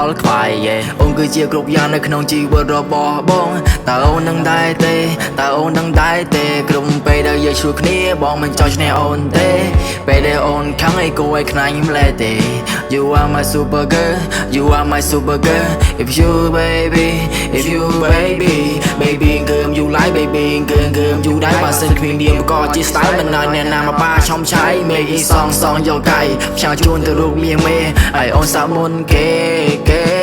ល់ខ្វាយអូនគឺជាគ្រប់យ៉ាងនៅក្នុងជីវិតរបស់បងតើអូននឹងដែរទេតើអូននឹងដែរទេក្រុមពេលដែលយើងជួបគ្នាបងមិនចង់ឈ្នះអូនទេពេលដែលអូនខាងឯគួរឲ្យខ្នាញ់ម្លេះទេ You are my super girl You are my super girl If you baby If you baby គឹម you like baby គឹម you ដែរបើសិនគ្មាននាមក៏ជា style មិនណយអ្នកណាមកបាឆំឆៃមេអ៊ីសងយកកាយផ្សាយជូនទៅរូបមាសមេឲ្យអូនសាមុនគេ